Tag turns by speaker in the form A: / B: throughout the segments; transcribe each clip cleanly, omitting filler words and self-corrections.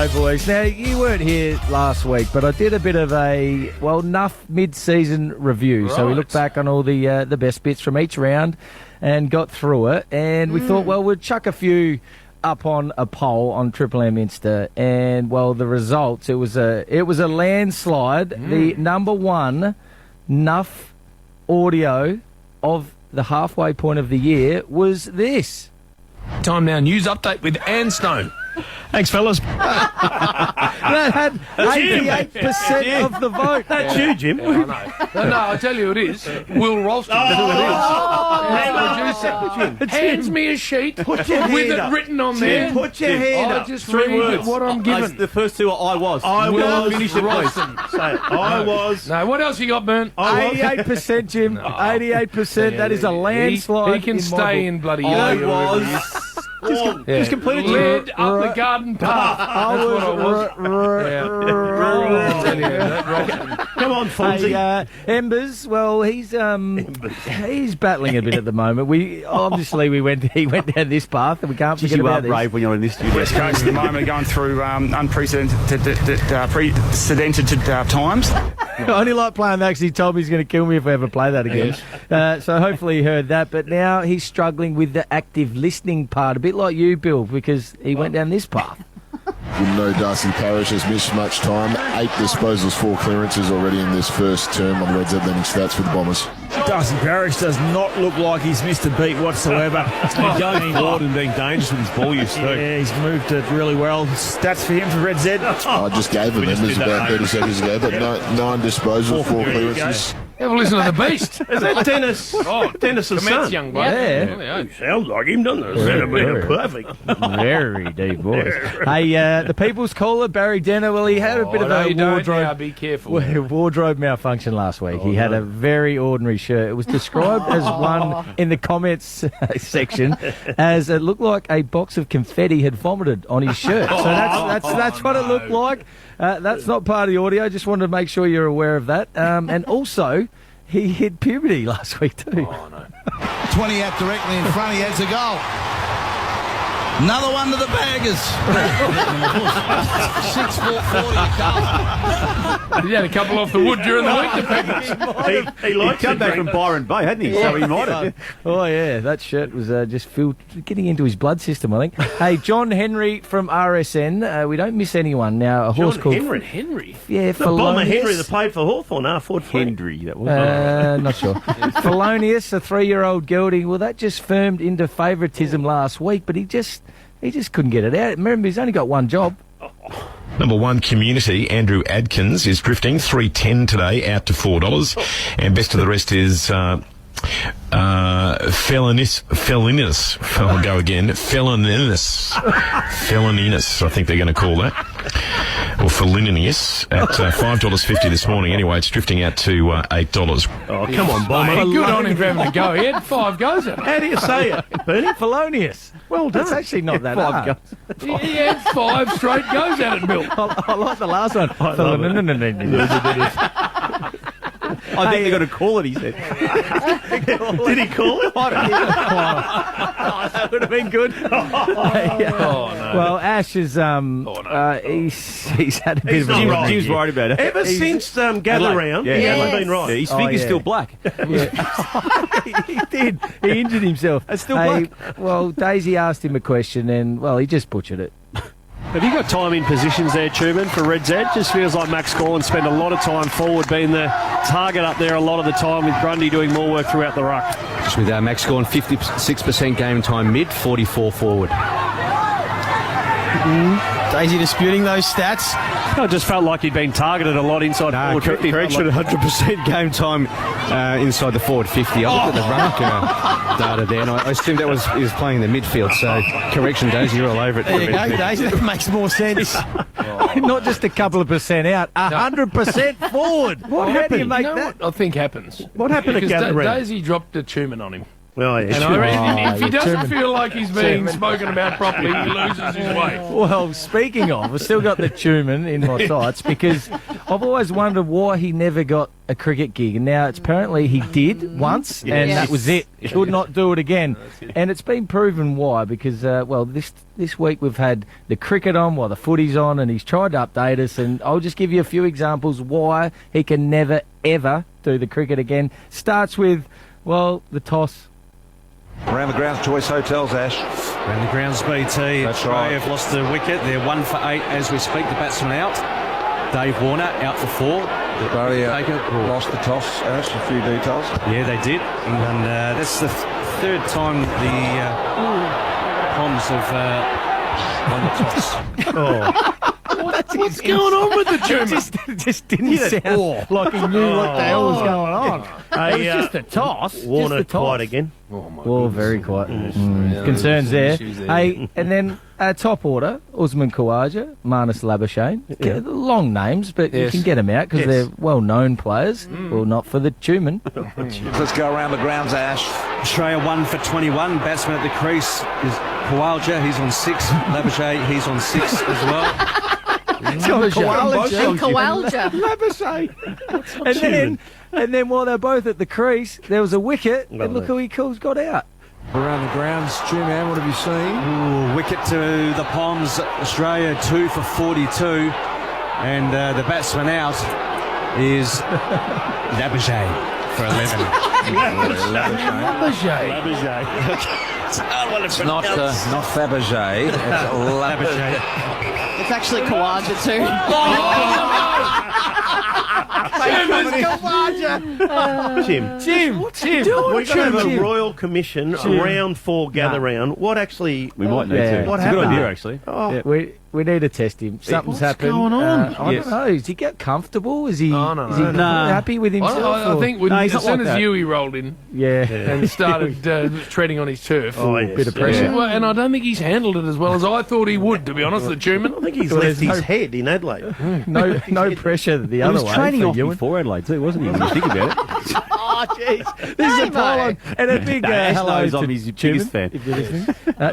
A: Righto, boys. Now, you weren't here last week, but I did a bit of a, Nuff mid-season review. Right. So we looked back on all the best bits from each round and got through it. And we thought, we'd chuck a few up on a poll on Triple M Insta. And, the results, it was a landslide. The number one Nuff audio of the halfway point of the year was this.
B: Time now, news update with Ann Stone.
C: Thanks, fellas.
A: That had 88% of the vote.
C: That's you, Jim.
B: No, I tell you it is. Will Ralston, who it is. Hands me a sheet with it written on there.
C: Put your hand up.
B: I just read what I'm given.
D: The first two are I was.
B: Finish it, please.
C: Say it. I was.
B: No, what else you got, Burnt?
A: 88%, Jim. 88%. That is a landslide.
B: He can stay in bloody
D: I
B: yellow.
D: was. Just completed
B: Led up the garden path. That's what I was.
C: Come on, Fonzie.
A: Hey, Embers, he's battling a bit at the moment. He went down this path, and we can't forget about this.
D: You are brave when you're in this studio.
E: West Coast at the moment going through unprecedented times.
A: I only like playing that because he told me he's going to kill me if we ever play that again. So hopefully he heard that. But now he's struggling with the active listening part, a bit like you, Bill, because he went down this path.
F: Wouldn't know Darcy Parish has missed much time. 8 disposals, 4 clearances already in this first term on the Reds Athletic stats for the Bombers.
C: Darcy Parish does not look like he's missed a beat whatsoever. He's been going forward and being dangerous with his ball use too. Yeah, he's moved it really well. Stats for him for Red Z.
F: I just gave him members about 30 seconds ago, but 9 disposals, 4 clearances.
B: Have a listen to the beast.
C: Is that Dennis? Dennis's son.
B: Young bloke.
A: Yeah.
C: Sounds like him, doesn't it? That'd be perfect.
A: Very deep voice. Hey, the People's Caller, Barry Denner, he had a bit of a wardrobe.
B: Be careful.
A: Wardrobe malfunction last week. He had a very ordinary shirt. It was described as one in the comments section as it looked like a box of confetti had vomited on his shirt. So that's what it looked like. That's not part of the audio. Just wanted to make sure you're aware of that. And also, he hit puberty last week too.
B: Oh, no.
G: 20 out directly in front. He has a goal. Another one to the baggers. 6-4-40.
B: He had a couple off the wood during the week.
C: He liked
D: come back from Byron Bay, hadn't he? So he might have.
A: Oh, yeah, that shirt was just getting into his blood system, I think. Hey, John Henry from RSN. We don't miss anyone now. A horse called
C: Henry?
A: Yeah,
C: The Bomber Henry that played for Hawthorn, Ford
D: Henry, that was.
A: not sure. Felonious, a 3-year-old gelding. Well, that just firmed into favouritism last week, but he just couldn't get it out. Remember, he's only got one job.
B: Number one Community, Andrew Adkins, is drifting 3.10 today, out to $4. And best of the rest is Feloninus. I'll go again. Feloninus, I think they're going to call that. Or Felininius at $5.50 this morning. Anyway, it's drifting out to $8.
C: Oh, come on, Bomber.
B: Good on him for having a go. He had 5 goes at it.
C: How do you say it, Bernie?
A: Felonious.
C: Well done.
A: That's actually not that hard.
B: He had 5 straight goes at it, Bill.
A: I like the last one.
D: I think they're going to call it, he said.
C: Did he call it?
A: That would have been good. Well, Ash is he's had a bit of a ride.
D: He was worried about it.
C: Ever since Gather Round, he hasn't been right.
D: Yeah, his finger's still black.
A: He did. He injured himself.
D: It's still black.
A: Well, Daisy asked him a question and, he just butchered it.
C: Have you got time in positions there, Tubin, for Red Z? Just feels like Max Gorlin spent a lot of time forward, being the target up there a lot of the time, with Grundy doing more work throughout the ruck.
H: Just with Max Gorlin, 56% game time mid, 44 forward.
G: Daisy disputing those stats.
C: I just felt like he'd been targeted a lot inside forward 50.
H: Correction, 100% game time inside the forward 50. I looked at the ruck data there, and I assumed he was playing the midfield. So, correction, Daisy, you're all over it.
G: There you go, Daisy. That makes more sense.
A: Not just a couple of percent out, 100% forward.
C: What
A: How
C: happened?
A: do you make
B: You know
A: that?
B: what I think happens?
C: What happened at
B: Because
C: Gather Round?
B: Daisy dropped a tumen on him.
I: Well,
J: And I reckon if he doesn't
A: Truman.
J: feel like he's being spoken about properly, he loses his way.
A: Well, speaking of, I've still got the Truman in my sights because I've always wondered why he never got a cricket gig, and now it's apparently he did once, and that was it. Could not do it again, and it's been proven why. Because this week we've had the cricket on while the footy's on, and he's tried to update us. And I'll just give you a few examples why he can never ever do the cricket again. Starts with the toss.
K: Around the grounds, Choice Hotels, Ash.
H: Around the grounds, BT.
K: That's
H: Australia
K: right.
H: have lost the wicket. They're 1 for 8 as we speak. The batsman out. Dave Warner out for 4.
K: Australia lost the toss, Ash. A few details.
H: Yeah, they did. And that's the third time the Poms have won the toss.
J: What's going on with the Truman?
A: It just didn't sound like he knew what the hell was going on. It was just a toss.
I: Warner
A: just a toss.
I: quiet again.
A: Very quiet. Concerns there. Hey, and then top order, Usman Khawaja, Marnus Labuschagne. Long names, but you can get them out because they're well-known players. Well, not for the Truman.
K: Let's go around the grounds, Ash.
H: Australia 1 for 21. Batsman at the crease is Khawaja. He's on 6. Labuschagne, he's on 6 as well.
A: And then while they're both at the crease, there was a wicket, and look who he got out.
K: Around the grounds, Jim-Ann, what have you seen?
H: Ooh, wicket to the Poms. Australia 2 for 42. And the batsman out is Labuschagne for 11.
K: It's not Fabergé, it's Labuschagne.
L: It's actually Khawaja too.
I: Jim, we're going to have a royal commission, round 4 gather round. What actually...
D: We might need to.
I: What
D: It's a good
I: happened?
D: idea, actually.
A: We need to test him. Something's happened.
J: going on?
A: I don't know. Is he get comfortable? Is he,
J: no.
A: is he happy with himself?
J: I think
A: he's
J: as
A: not
J: soon
A: like
J: as
A: that.
J: Huey rolled in
A: and
J: started treading on his turf,
A: bit of pressure.
J: Well, and I don't think he's handled it as well as I thought he would, to be honest, the Truman.
I: I think he's left his head in Adelaide.
A: No pressure the other way.
D: He was training
A: for
D: off
A: Ewan.
D: before Adelaide too, wasn't he? When you think about it.
A: Oh, jeez. This is a pylon. And a big
D: Ash
A: hello
D: knows
A: to
D: I'm his
A: Truman,
D: biggest fan.
A: if you're listening.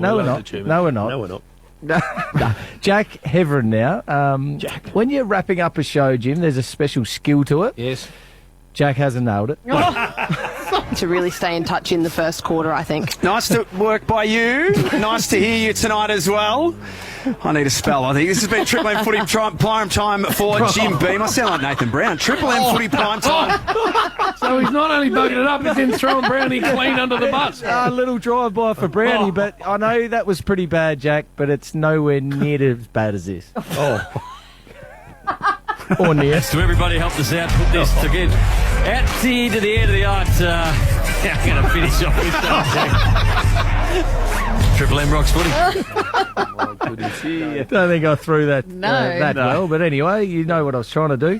A: No, we're not. No, we're not.
I: No, we're not.
A: Jack Heverin now. Jack. When you're wrapping up a show, Jim, there's a special skill to it.
J: Yes.
A: Jack hasn't nailed it.
L: To really stay in touch in the first quarter, I think.
M: Nice to work by you. Nice to hear you tonight as well. I need a spell, I think. This has been Triple M Footy Prime Time for Jim Beam. I sound like Nathan Brown. Triple M Footy Prime Time.
J: So he's not only bugging it up, he's then throwing Brownie clean under the bus.
A: A little drive-by for Brownie, but I know that was pretty bad, Jack, but it's nowhere near as bad as this. Or near.
N: To everybody helped us out, put this together. Out to the end of the art. I'm going to finish off with that. Triple M rocks footy.
A: Don't think I threw that
L: No.
A: well, but anyway, you know what I was trying to do.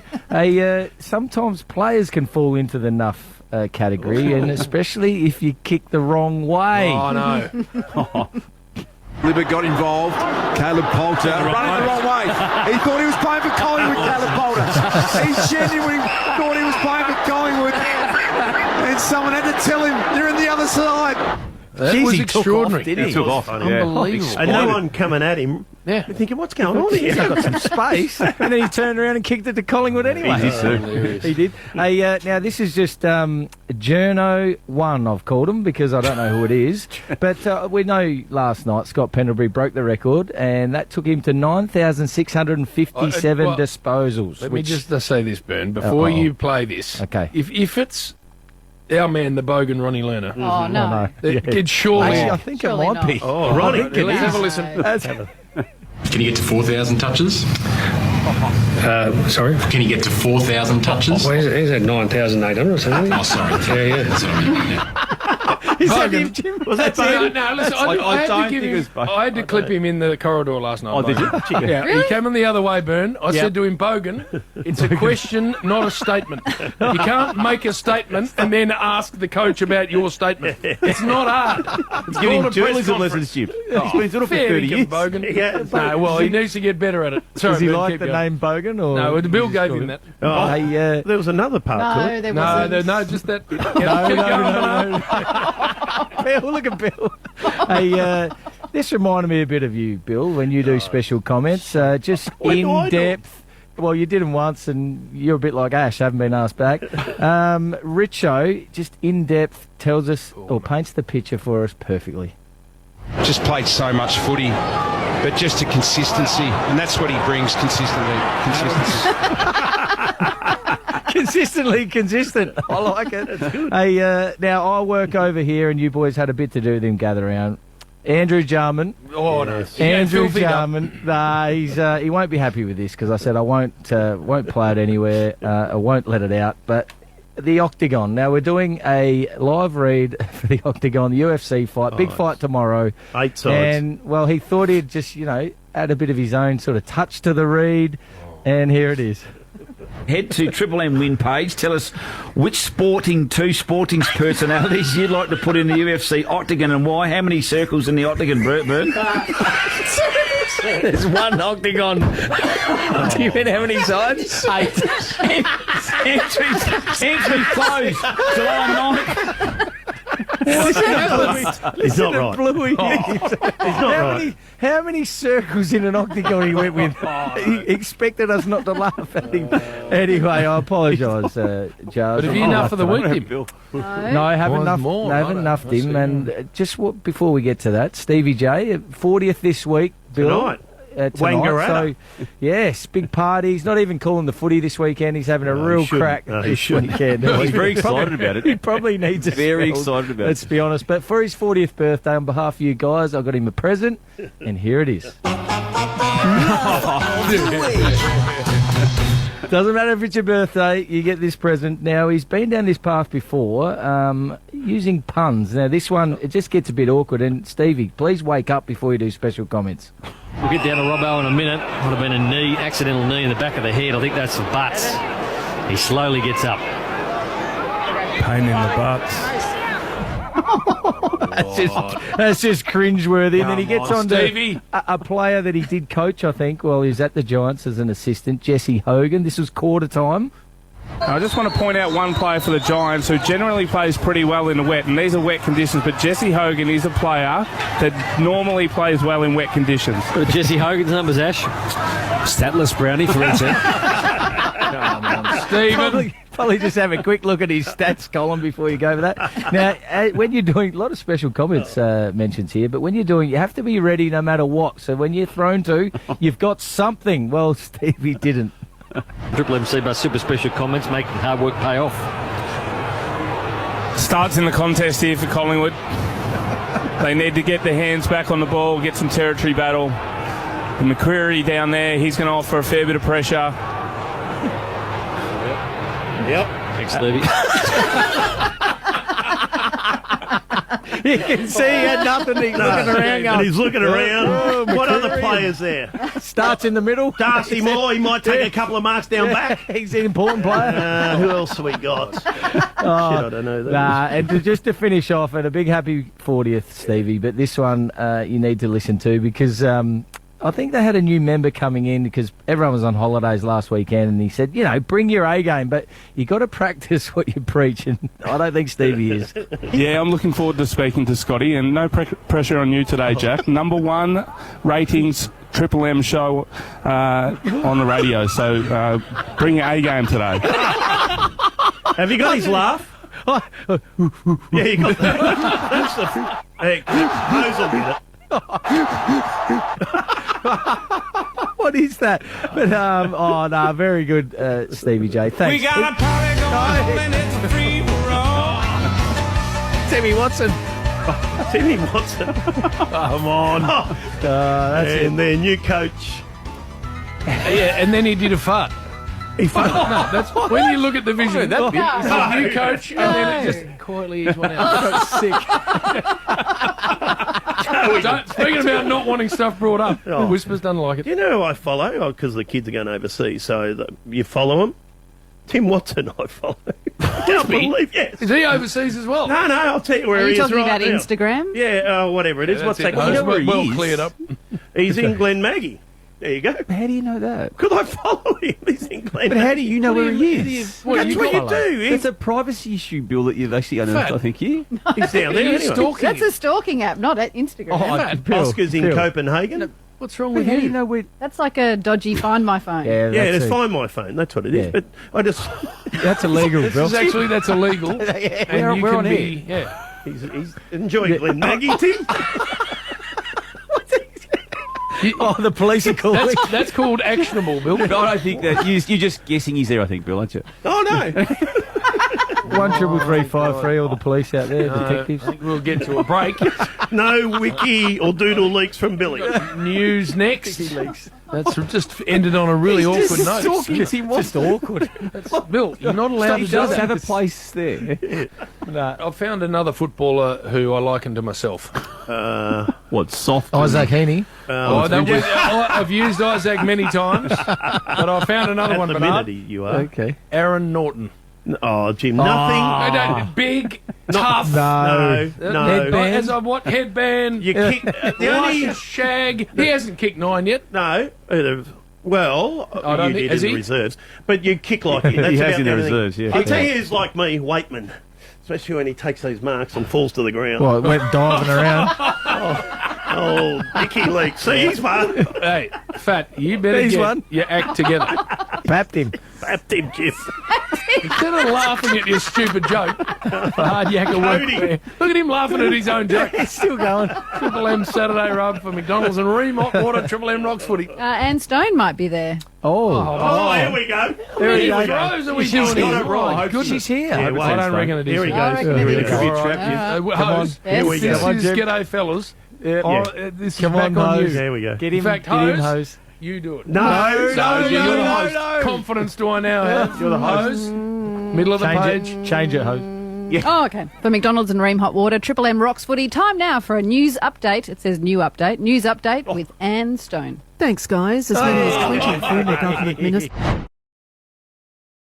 A: Sometimes players can fall into the Nuff category, and especially if you kick the wrong way.
J: Oh, no.
K: Libert got involved. Caleb Poulter running the wrong way. He thought he was playing for Collingwood, Caleb Poulter. He genuinely thought he was playing for Collingwood. And someone had to tell him, you're on the other side.
J: That
A: Jeez,
J: was
A: he took
J: extraordinary.
A: off, didn't he?
D: Took off.
J: Unbelievable.
I: And no one coming at him.
J: Yeah.
I: You're thinking, what's going on here?
A: He's got some space, and then he turned around and kicked it to Collingwood anyway.
D: Easy, sir.
A: He did. Now, this is just Journo 1, I've called him, because I don't know who it is. But we know last night Scott Pendlebury broke the record, and that took him to 9,657 disposals.
J: Let me just say this, Bern, before you play this.
A: Okay.
J: If it's our man, the Bogan Ronnie Lerner,
L: Oh, no.
J: it surely...
A: Actually, I think
L: Surely
A: it might be.
I: Oh, Ronnie.
J: Let's have a listen.
B: Can you get to 4,000 touches?
O: Sorry?
B: Can you get to 4,000 touches?
O: Well, he's at 9,800 or something.
B: Oh, sorry.
O: Yeah.
B: That's what I meant, yeah.
A: Is that him, Jim?
I: Was that
J: No, listen, I had to clip him in the corridor last night.
D: Oh, did you?
J: Yeah, he came in the other way, Bern. I said to him, Bogan, it's a question, not a statement. You can't make a statement and then ask the coach about your statement. It's not hard. It's
D: Give him
J: called a press
D: journalism
J: conference.
D: lessons, Jim. He's been doing it for
J: Fair
D: 30
J: dinkum,
D: years.
J: Bogan.
I: Yeah,
J: No, well, he needs to get better at it. Sorry,
A: Does he
J: Bern,
A: like
J: keep
A: the
J: going.
A: name Bogan? Or
J: No, Bill gave him that.
I: There was another part to
L: No,
I: it.
L: there wasn't.
J: No, just that.
A: No. Bill, look at Bill. Hey, this reminded me a bit of you, Bill, when you do special comments. Just in-depth. Well, you did them once, and you're a bit like Ash, haven't been asked back. Richo, just in-depth, tells us or paints the picture for us perfectly.
P: Just played so much footy, but just a consistency, and that's what he brings consistently.
A: Consistently consistent. I like it. That's good. Hey, now I work over here, and you boys had a bit to do with him gather around. Andrew Jarman.
J: Oh, no.
A: Andrew Jarman. Nah, he won't be happy with this because I said I won't play it anywhere. I won't let it out. But the Octagon. Now we're doing a live read for the Octagon, the UFC fight, big fight tomorrow.
I: 8 sides.
A: And well, he thought he'd just add a bit of his own sort of touch to the read, and here it is.
Q: Head to Triple M Win page. Tell us which two Sporting's personalities you'd like to put in the UFC Octagon and why. How many circles in the Octagon, Bert?
N: There's one Octagon. Do you mean how many sides? 8.
Q: Entries closed. July 9th.
I: He's not right.
A: Bluey.
I: He's not right.
A: How many circles in an octagon he went with? He expected us not to laugh at him. Anyway, I apologise, Giles.
J: But have you enough for the week, Tim?
A: No, I haven't nuffed him. And just before we get to that, Stevie J, 40th this week, Bill.
I: Tonight.
A: So, yes, big party. He's not even calling the footy this weekend. He's having a real crack this weekend.
D: He's very excited about it.
A: He probably needs a
D: very
A: spell,
D: excited about
A: let's be honest. But for his 40th birthday, on behalf of you guys, I got him a present, and here it is. Doesn't matter if it's your birthday, you get this present. Now, he's been down this path before, using puns. Now, this one, it just gets a bit awkward. And, Stevie, please wake up before you do special comments.
N: We'll get down to Robbo in a minute. Would have been a accidental knee in the back of the head. I think that's the butts. He slowly gets up.
J: Pain in the butts.
A: That's just cringeworthy. And then he gets on
J: Stevie.
A: to a player that he did coach, I think, while he was at the Giants as an assistant, Jesse Hogan. This was quarter time.
E: I just want to point out one player for the Giants who generally plays pretty well in the wet, and these are wet conditions, but Jesse Hogan is a player that normally plays well in wet conditions.
N: Jesse Hogan's numbers, Ash?
C: Statless Brownie for instance.
J: Stephen.
A: Probably just have a quick look at his stats column before you go over that. Now, when you're doing a lot of special comments mentions here, but when you're doing, you have to be ready no matter what. So when you're thrown to, you've got something. Well, Stevie didn't.
N: Triple MC Bus super special comments making hard work pay off.
E: Starts in the contest here for Collingwood. They need to get their hands back on the ball, get some territory battle. And McCreary down there, he's going to offer a fair bit of pressure.
I: Yep.
N: Thanks, Levy.
A: You can see he had nothing. He's looking around.
I: And he's looking around.
A: Oh,
I: what other players there?
A: Starts in the middle.
I: Darcy Moore, he might take a couple of marks down back.
A: He's an important player.
I: Who else have we got? Shit, I don't know.
A: And just to finish off, and a big happy 40th, Stevie, but this one you need to listen to because I think they had a new member coming in because everyone was on holidays last weekend, and he said, bring your A game, but you got to practice what you preach, and I don't think Stevie is.
E: Yeah, I'm looking forward to speaking to Scotty, and no pressure on you today, Jack. #1 ratings Triple M show on the radio, so bring your A game today.
I: Have you got his laugh? Yeah, you got that. That's the... Hey, Hose will get it.
A: What is that? But very good, Stevie J. Thanks.
G: We got a party going and it's a free for all.
A: Timmy Watson.
I: Timmy Watson. Come on.
A: That's it.
I: And their new coach.
J: Yeah, and then he did a fart.
A: He farted.
J: No, that's when you look at the vision.
A: that bit.
J: He's a new coach, and then it just quietly is one out.
A: I got sick.
J: Speaking about not wanting stuff brought up, Whispers doesn't like it.
I: Do you know who I follow? Because the kids are going overseas, so you follow them. Tim Watson, I follow. I can't believe, yes.
J: Is he overseas as well?
I: No, I'll tell you where he is right now.
L: Are you talking about Instagram?
I: Yeah, whatever it is. What's that?
J: Well cleared up.
I: He's in Glen Maggie. There you go.
D: How do you know that?
I: Could I follow him? He's in Glen.
D: But how do you know where he is?
I: That's what you do.
D: It's a privacy issue, Bill, that you've actually unearthed, I think, here.
I: He's down there anyway.
R: That's a stalking app, not at Instagram.
I: Oscar's in Copenhagen.
J: What's wrong
D: But
J: with
D: how do
J: you?
D: you know where...
R: That's like a dodgy Find My Phone.
I: Yeah, it's Find My Phone. That's what it is.
A: Yeah.
I: But I just...
A: That's illegal, Bill.
J: That's illegal. And you
A: we're
J: can
A: on
J: be...
A: air.
J: Yeah.
I: He's enjoying Glen Nagy, Tim.
A: Oh, the police are calling.
J: That's called actionable, Bill.
D: I don't think that... You're just guessing he's there, I think, Bill, aren't you?
I: Oh, no.
A: 13353, all the police out there, detectives.
J: I think we'll get to a break.
I: No wiki or doodle leaks from Billy.
J: News next. That's just ended on a really awkward note.
A: Just awkward.
J: Bill, you're not allowed to do
D: Just have
J: that.
D: a place there.
J: No, I found another footballer who I liken to myself.
D: What, soft?
A: Isaac Heaney.
J: I've used Isaac many times, but I found another one.
I: At the minute, you are.
A: Okay.
J: Aaron Norton.
I: Oh, Jim, nothing.
J: Big, tough.
I: No.
J: As I what headband?
I: You kick the only
J: shag. He hasn't kicked 9 yet.
I: No. Well,
J: I don't
I: you
J: think
I: did
J: has
I: in
J: he?
I: the reserves, but you kick like him. That's
D: He has
I: about
D: in the
I: everything.
D: reserves, yeah.
I: I tell you, who's like me, Waitman, especially when he takes these marks and falls to the ground.
A: Well, it went diving around.
I: Oh, Dickie Leak. See, he's one.
J: Hey, Fat, you better
A: He's
J: get
A: one.
J: your act together.
A: Bapped him.
I: Bapped him, Jim.
J: Instead of laughing at your stupid joke, for hard yakka work there. Look at him laughing at his own joke.
A: It's still going.
J: Triple M Saturday rub for McDonald's and Remote Water. Triple M Rocks Footy.
R: Anne Stone might be there.
I: Oh, here we go.
A: There he
J: Many
A: goes.
J: throws are we
I: She's
J: doing
I: got
J: here?
I: it right.
J: My goodness.
A: She's here.
I: Yeah,
J: I don't reckon it is.
I: Here he
R: I
I: goes.
R: reckon it is.
D: Could be a
J: All
D: trap,
J: right.
D: Jim.
J: Hose,
R: Here
I: we
J: this
I: go.
J: is
A: Jim.
J: G'day, fellas. This
A: Come
J: is
A: on,
J: back on
A: Hose.
J: you.
I: There we go.
A: Get him,
J: In fact,
A: get in,
J: Hose,
A: Hose.
J: you do it.
I: No,
J: you're the host.
I: no.
J: Confidence do I now have?
I: You're the
J: Hose. Middle of the page.
A: Change it, Hose.
R: Oh, okay. For McDonald's and Ream Hot Water, Triple M Rocks Footy. Time now for a news update. It says new update. News update with Anne Stone.
S: Thanks, guys. As many as 20 former government ministers.